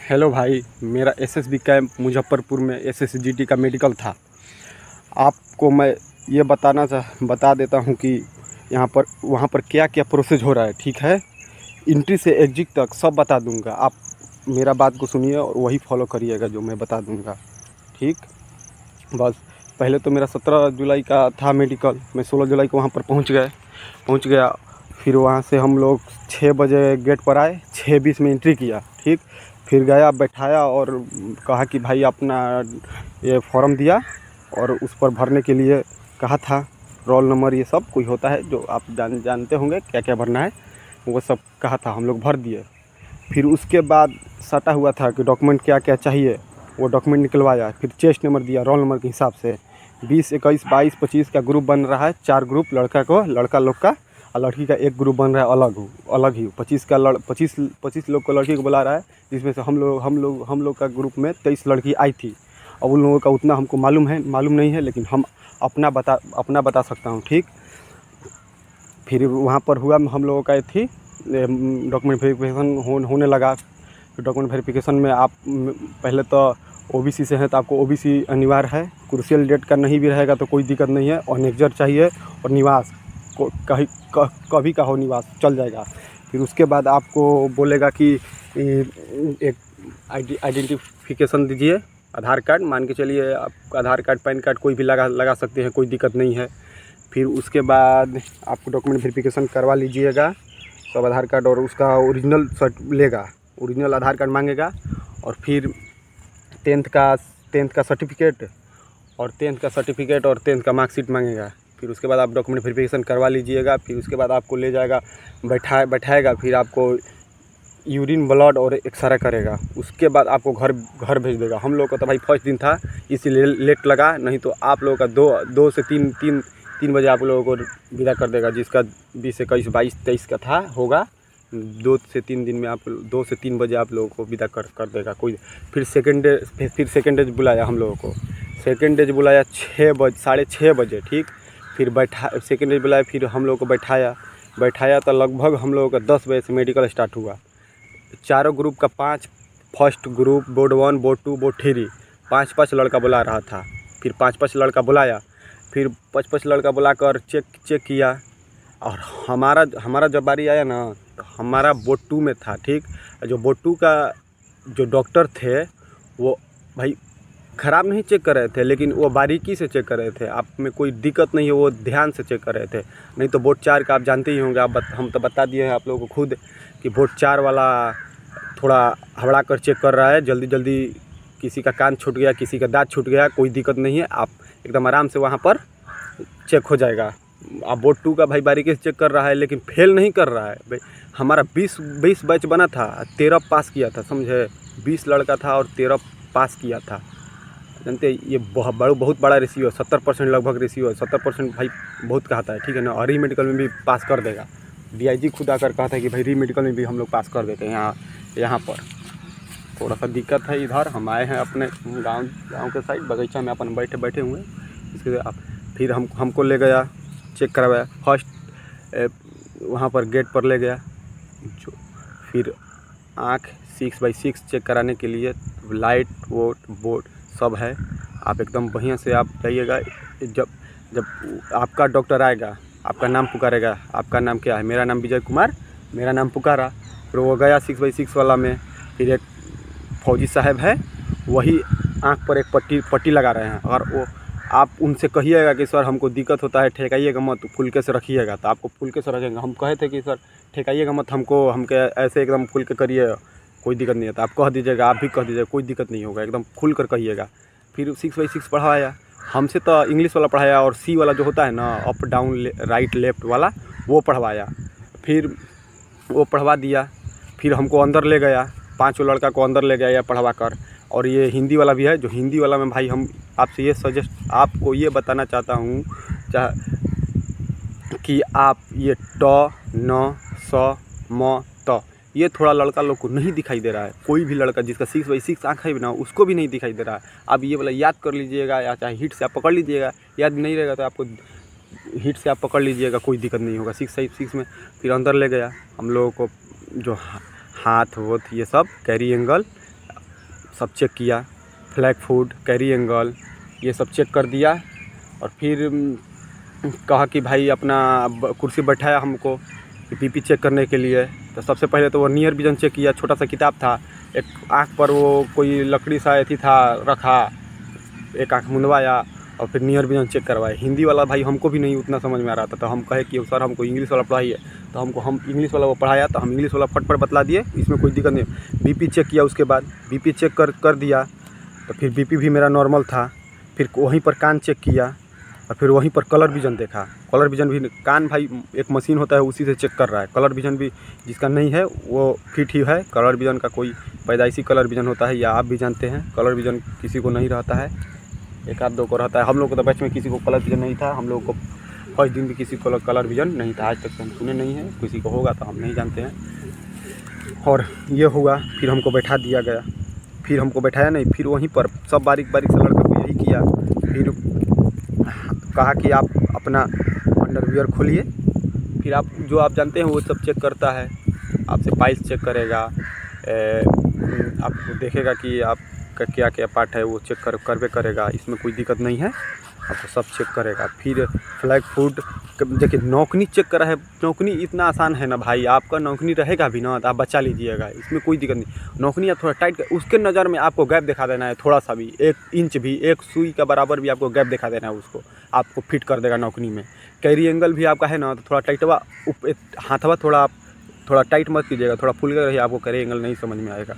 Hello भाई, मेरा SSB camp Muzaffarpur में एसएसजीटी का मेडिकल था। आपको मैं ये बता देता हूँ कि यहाँ पर वहाँ पर क्या क्या प्रोसेस हो रहा है, ठीक है। एंट्री से एग्जिट तक सब बता दूँगा। आप मेरा बात को सुनिए और वही फॉलो करिएगा जो मैं बता दूँगा, ठीक। बस पहले तो मेरा 17 जुलाई का था मेडिकल, मैं 16 जुलाई को वहाँ पर पहुँच गया। फिर वहाँ से हम लोग 6 बजे गेट पर आए, 6:20 में एंट्री किया, ठीक। फिर गया, बैठाया और कहा कि भाई अपना ये फॉर्म दिया और उस पर भरने के लिए कहा था। रोल नंबर ये सब कोई होता है जो आप जानते होंगे क्या क्या भरना है, वो सब कहा था, हम लोग भर दिए। फिर उसके बाद सटा हुआ था कि डॉक्यूमेंट क्या क्या चाहिए, वो डॉक्यूमेंट निकलवाया। फिर चेस्ट नंबर दिया रोल नंबर के हिसाब से। 20, 21, 22, 25 का ग्रुप बन रहा है, 4 ग्रुप लड़का लोग का, और लड़की का एक ग्रुप बन रहा है अलग ही। 25 लोग को लड़की को बुला रहा है, जिसमें से हम लोग का ग्रुप में 23 लड़की आई थी। अब उन लोगों का उतना हमको मालूम नहीं है, लेकिन हम अपना बता सकता हूँ, ठीक। फिर वहाँ पर हुआ, हम लोगों का थी डॉक्यूमेंट वेरिफिकेशन होने लगा। डॉक्यूमेंट वेरिफिकेशन में आप पहले तो ओबीसी से हैं तो आपको ओबीसी अनिवार्य है। क्रूशियल डेट का नहीं भी रहेगा तो कोई दिक्कत नहीं है, और नेक्जर चाहिए, और निवास कभी का हो निवास चल जाएगा। फिर उसके बाद आपको बोलेगा कि एक आइडेंटिफिकेशन दीजिए, आधार कार्ड मान के चलिए, आप आधार कार्ड पैन कार्ड कोई भी लगा सकते हैं, कोई दिक्कत नहीं है। फिर उसके बाद आपको डॉक्यूमेंट वेरिफिकेशन करवा लीजिएगा, सब आधार कार्ड और उसका ओरिजिनल लेगा, ओरिजिनल आधार कार्ड मांगेगा। और फिर 10th का सर्टिफिकेट और 10th का मार्कशीट मांगेगा। फिर उसके बाद आप डॉक्यूमेंट वेरिफिकेशन करवा लीजिएगा। फिर उसके बाद आपको ले जाएगा, बैठाएगा। फिर आपको यूरिन ब्लड और एक्सरे करेगा। उसके बाद आपको घर भेज देगा। हम लोग का तो भाई फर्स्ट दिन था, इसीलिए लेट लगा, नहीं तो आप लोगों का 2 से 3 बजे आप लोगों को विदा कर देगा। जिसका 20, 21, 22, 23 का था होगा, 2 से 3 दिन में आप 2 से 3 बजे आप लोगों को विदा कर देगा कोई। फिर सेकेंड डे बुलाया हम लोगों को। सेकेंड डे बुलाया 6:30 बजे, ठीक। फिर सेकेंड डे बुलाया, फिर हम लोग को बैठाया तो लगभग हम लोगों का 10 बजे से मेडिकल स्टार्ट हुआ। चारों ग्रुप का 5, first group board 1, board 2, board 3, 5-5 लड़का बुला रहा था। फिर 5-5 लड़का बुलाया। फिर 5-5 लड़का बुलाकर चेक किया। और हमारा जब बारी आया ना, तो हमारा बोर्ड 2 में था, ठीक। जो बोर्ड 2 का जो डॉक्टर थे, वो भाई ख़राब नहीं चेक कर रहे थे, लेकिन वो बारीकी से चेक कर रहे थे। आप में कोई दिक्कत नहीं है, वो ध्यान से चेक कर रहे थे। नहीं तो बोर्ड 4 का आप जानते ही होंगे, हम तो बता दिए हैं आप लोगों को खुद कि बोर्ड 4 वाला थोड़ा हबड़ा कर चेक कर रहा है। जल्दी किसी का कान छूट गया, किसी का दाँत छूट गया, कोई दिक्कत नहीं है, आप एकदम आराम से वहाँ पर चेक हो जाएगा। अब बोर्ड 2 का भाई बारीकी से चेक कर रहा है, लेकिन फेल नहीं कर रहा है भाई। हमारा 20 बैच बना था, 13 पास किया था, समझे। 20 लड़का था और 13 पास किया था। जानते ये बहुत बड़ा रेशियो है, 70% लगभग रेशियो है। 70% भाई बहुत कहता है, ठीक है ना। और री मेडिकल में भी पास कर देगा। डीआईजी खुद आकर कहा था कि भाई री मेडिकल में भी हम लोग पास कर देते हैं। यहाँ पर थोड़ा सा दिक्कत है। इधर हम आए हैं अपने गाँव के साइड बगीचा में अपन बैठे हुए हैं। इसके आप फिर हमको ले गया, चेक करवाया। फर्स्ट वहाँ पर गेट पर ले गया, जो फिर आँख 6x6 चेक कराने के लिए लाइट बोर्ड सब है। आप एकदम बढ़िया से आप जाइएगा। जब आपका डॉक्टर आएगा, आपका नाम पुकारेगा। आपका नाम क्या है? मेरा नाम विजय कुमार, मेरा नाम पुकारा। फिर वो गया 6x6 वाला में। फिर एक फौजी साहब है, वही आँख पर एक पट्टी लगा रहे हैं। और वो आप उनसे कहिएगा कि सर हमको दिक्कत होता है, ठेकाइएगा मत, फुलके से रखिएगा। तो आपको फुलके से रखेंगे। हम कहे थे कि सर ठेकाइएगा मत, हमके ऐसे एकदम खुल के करिए, कोई दिक्कत नहीं है। तो आप कह दीजिएगा, आप भी कह दीजिएगा, कोई दिक्कत नहीं होगा, एकदम खुल कर कहिएगा। फिर 6x6 पढ़ाया। हमसे तो इंग्लिश वाला पढ़ाया, और सी वाला जो होता है ना, अप डाउन राइट लेफ्ट वाला, वो पढ़वाया। फिर वो पढ़वा दिया। फिर हमको अंदर ले गया, 5 लड़का को अंदर ले गया पढ़वा कर। और ये हिंदी वाला भी है, जो हिंदी वाला में भाई हम आपसे आपको ये बताना चाहता हूँ कि आप ये ट, न, स, म, त, ये थोड़ा लड़का लोग को नहीं दिखाई दे रहा है। कोई भी लड़का जिसका 6x6 आँख है ना, उसको भी नहीं दिखाई दे रहा है। आप ये वाला याद कर लीजिएगा, या चाहे हिट से आप पकड़ लीजिएगा। याद नहीं रहेगा तो आपको हिट से आप पकड़ लीजिएगा, कोई दिक्कत नहीं होगा। 6x6 में फिर अंदर ले गया। हम लोगों को जो हाथ ये सब कैरी एंगल सब चेक किया, फ्लैग फुट, कैरी एंगल ये सब चेक कर दिया। और फिर कहा कि भाई अपना कुर्सी बैठाया हमको बीपी चेक करने के लिए। तो सबसे पहले तो वो नियर विजन चेक किया, छोटा सा किताब था, एक आँख पर वो कोई लकड़ी सा ऐसी था रखा, एक आँख मुंदवाया और फिर नियर विजन चेक करवाए। हिंदी वाला भाई हमको भी नहीं उतना समझ में आ रहा था, तो हम कहे कि सर हमको इंग्लिश वाला पढ़ाइए। तो हम इंग्लिश वाला वो पढ़ाया, तो हम इंग्लिश वाला फट बतला दिए, इसमें कोई दिक्कत नहीं। बीपी चेक किया, उसके बाद बीपी चेक कर दिया, तो फिर बीपी भी मेरा नॉर्मल था। फिर वहीं पर कान चेक किया और फिर वहीं पर कलर विजन देखा। कलर विजन भी, कान भाई एक मशीन होता है उसी से चेक कर रहा है। कलर विजन भी जिसका नहीं है वो फिट ही है। कलर विजन का कोई पैदाइशी कलर विजन होता है, या आप भी जानते हैं, कलर विजन किसी को नहीं रहता है, एक आध दो को रहता है। हम लोग को तो बैच में किसी को कलर विजन नहीं था, हम लोग को फर्स्ट दिन भी किसी को कलर विजन नहीं था, आज तक हम सुने नहीं है, किसी को होगा तो हम नहीं जानते हैं। और ये हुआ, फिर हमको बैठा दिया गया, फिर हमको बैठाया नहीं, फिर वहीं पर सब बारीक बारीक से लड़का को यही किया। फिर कहा कि आप अपना अंडरवियर खोलिए, फिर आप जो आप जानते हैं वो सब चेक करता है, आपसे पाइल्स चेक करेगा, आपको देखेगा कि आपका क्या क्या पार्ट है वो चेक करवे करेगा, इसमें कोई दिक्कत नहीं है, आपको सब चेक करेगा। फिर फ्लैग फुट, देखिए नौकनी चेक करा है। नौकनी इतना आसान है ना भाई, आपका नौकनी रहेगा भी ना तो आप बचा लीजिएगा, इसमें कोई दिक्कत नहीं। नौकनी आप थोड़ा टाइट उसके नज़र में आपको गैप दिखा देना है, थोड़ा सा भी, 1 इंच भी, 1 सुई का बराबर भी आपको गैप दिखा देना है, उसको आपको फिट कर देगा नौकनी में। कैरी एंगल भी आपका है ना तो थोड़ा टाइटवा, हाथवा थोड़ा टाइट मत कीजिएगा, थोड़ा फुल कर रहिए, आपको कैरी एंगल नहीं समझ में आएगा।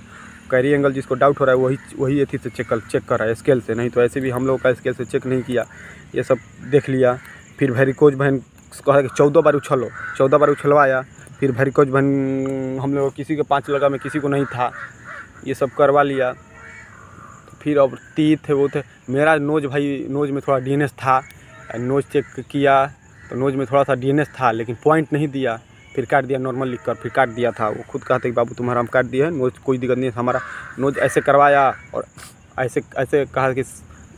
कैरी एंगल जिसको डाउट हो रहा है वही एथी से चेक कर रहा है, स्केल से, नहीं तो ऐसे भी हम लोग का स्केल से चेक नहीं किया। ये सब देख लिया। फिर वेरिकोज वेन कहा कि 14 बार उछलो, 14 बार उछलवाया। फिर वेरिकोज वेन हम लोग किसी के 5 लगा में किसी को नहीं था, ये सब करवा लिया। फिर अब टीथ वो थे, मेरा नोज भाई, नोज में थोड़ा डीएनएस था, नोज चेक किया तो नोज में थोड़ा सा डीएनएस था, लेकिन पॉइंट नहीं दिया। फिर काट दिया नॉर्मल लिखकर, फिर काट दिया था। वो खुद कहते कि बाबू तुम्हारा हम काट दिए हैं नोज, कोई दिक्कत नहीं है। हमारा नोज ऐसे करवाया और ऐसे कहा कि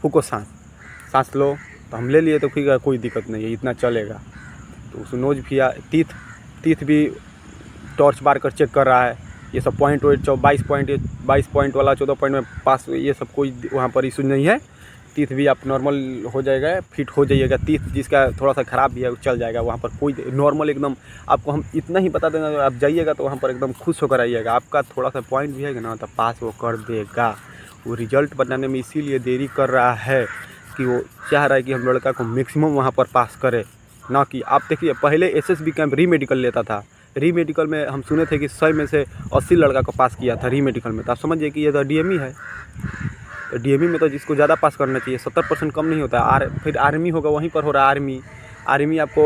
फूको सांस लो, तो हम ले लिए, तो फिर कोई दिक्कत नहीं है, इतना चलेगा। तो उस नोज भी टीथ भी टॉर्च बार कर चेक कर रहा है। ये सब पॉइंट 22 पॉइंट वाला 14 पॉइंट में पास, ये सब कोई वहाँ पर इशू नहीं है। टीथ भी आप नॉर्मल हो जाएगा, फिट हो जाइएगा। टीथ जिसका थोड़ा सा ख़राब भी है वो चल जाएगा, वहाँ पर कोई नॉर्मल एकदम। आपको हम इतना ही बता देना, आप जाइएगा तो वहाँ पर एकदम खुश होकर आइएगा। आपका थोड़ा सा पॉइंट भी है ना तो पास वो कर देगा। वो रिजल्ट बनाने में इसीलिए देरी कर रहा है कि वो चाह रहा है कि हम लड़का को मैक्सिमम वहाँ पर पास करे, ना कि आप देखिए पहले एसएसबी कैंप री मेडिकल लेता था। री मेडिकल में हम सुने थे कि 100 में से 80 लड़का को पास किया था री मेडिकल में। तो आप समझिए कि ये तो डीएमई है। तो डीएमई में तो जिसको ज़्यादा पास करना चाहिए, 70% कम नहीं होता है। फिर आर्मी होगा, वहीं पर हो रहा है आर्मी आपको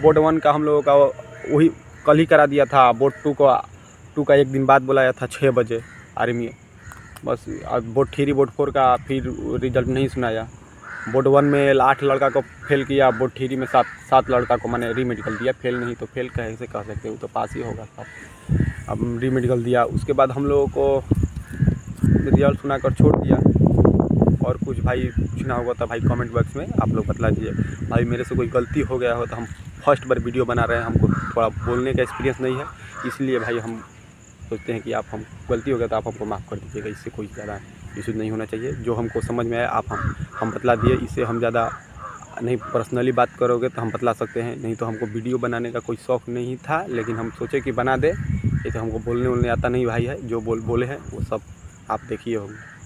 बोर्ड 1 का हम लोगों का वही कल ही करा दिया था। बोर्ड 2 का 1 दिन बाद बुलाया था 6 बजे आर्मी, बस। बोर्ड 3 बोर्ड 4 का फिर रिजल्ट नहीं सुनाया। बोर्ड 1 में 8 लड़का को फेल किया, बोर्ड 3 में 7 लड़का को मैंने री मेडिकल दिया। फेल नहीं तो फेल कैसे कह सकते हो, तो पास ही होगा सब। अब री मेडिकल दिया, उसके बाद हम लोगों को रिजल्ट सुनाकर छोड़ दिया। और कुछ भाई पूछना होगा तो भाई कमेंट बॉक्स में आप लोग बतला दीजिए। भाई मेरे से कोई गलती हो गया हो तो हम फर्स्ट बार वीडियो बना रहे हैं, हमको थोड़ा बोलने का एक्सपीरियंस नहीं है, इसलिए भाई हम सोचते हैं कि आप हम गलती हो गया तो आप हमको माफ़ कर दीजिएगा। इससे कोई ज़्यादा इशू नहीं होना चाहिए। जो हमको समझ में आया आप हम बतला दिए, इससे हम ज़्यादा नहीं पर्सनली बात करोगे तो हम बतला सकते हैं। नहीं तो हमको वीडियो बनाने का कोई शौक़ नहीं था, लेकिन हम सोचे कि बना दे। ऐसे हमको बोलने आता नहीं भाई है, जो बोले हैं वो सब आप देखिए होंगे।